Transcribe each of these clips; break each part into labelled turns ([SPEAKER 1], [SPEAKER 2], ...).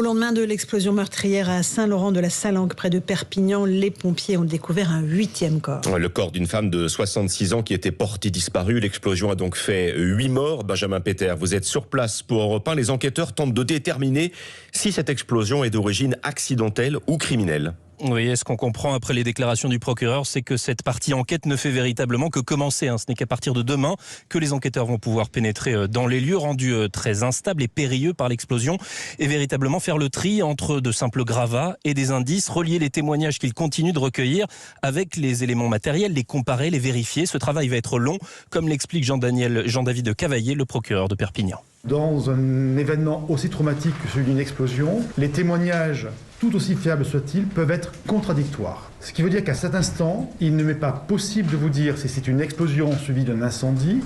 [SPEAKER 1] Au lendemain de l'explosion meurtrière à Saint-Laurent-de-la-Salanque, près de Perpignan, les pompiers ont découvert un 8e corps.
[SPEAKER 2] Le corps d'une femme de 66 ans qui était portée disparue. L'explosion a donc fait 8 morts. Benjamin Péter, vous êtes sur place pour Europe 1. Les enquêteurs tentent de déterminer si cette explosion est d'origine accidentelle ou criminelle.
[SPEAKER 3] Oui, et ce qu'on comprend après les déclarations du procureur, c'est que cette partie enquête ne fait véritablement que commencer. Ce n'est qu'à partir de demain que les enquêteurs vont pouvoir pénétrer dans les lieux rendus très instables et périlleux par l'explosion et véritablement faire le tri entre de simples gravats et des indices, relier les témoignages qu'ils continuent de recueillir avec les éléments matériels, les comparer, les vérifier. Ce travail va être long, comme l'explique Jean-David Cavaillé, le procureur de Perpignan.
[SPEAKER 4] Dans un événement aussi traumatique que celui d'une explosion, les témoignages, tout aussi fiables soient-ils, peuvent être contradictoires. Ce qui veut dire qu'à cet instant, il ne m'est pas possible de vous dire si c'est une explosion suivie d'un incendie,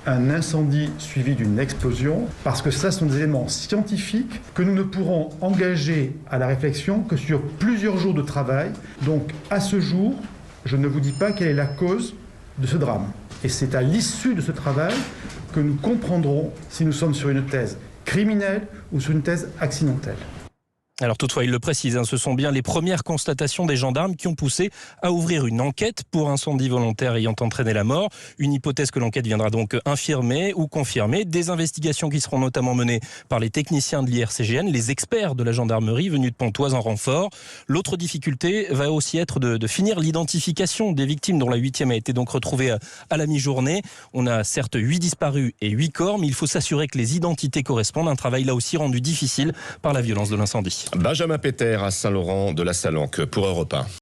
[SPEAKER 4] un incendie suivi d'une explosion, parce que ça sont des éléments scientifiques que nous ne pourrons engager à la réflexion que sur plusieurs jours de travail. Donc à ce jour, je ne vous dis pas quelle est la cause de ce drame. Et c'est à l'issue de ce travail que nous comprendrons si nous sommes sur une thèse criminelle ou sur une thèse accidentelle.
[SPEAKER 3] Alors toutefois, il le précise, ce sont bien les premières constatations des gendarmes qui ont poussé à ouvrir une enquête pour incendie volontaire ayant entraîné la mort. Une hypothèse que l'enquête viendra donc infirmer ou confirmer. Des investigations qui seront notamment menées par les techniciens de l'IRCGN, les experts de la gendarmerie venus de Pontoise en renfort. L'autre difficulté va aussi être de finir l'identification des victimes dont la 8e a été donc retrouvée à la mi-journée. On a certes 8 disparus et 8 corps, mais il faut s'assurer que les identités correspondent. Un travail là aussi rendu difficile par la violence de l'incendie.
[SPEAKER 2] Benjamin Péter à Saint-Laurent-de-la-Salanque pour Europe 1.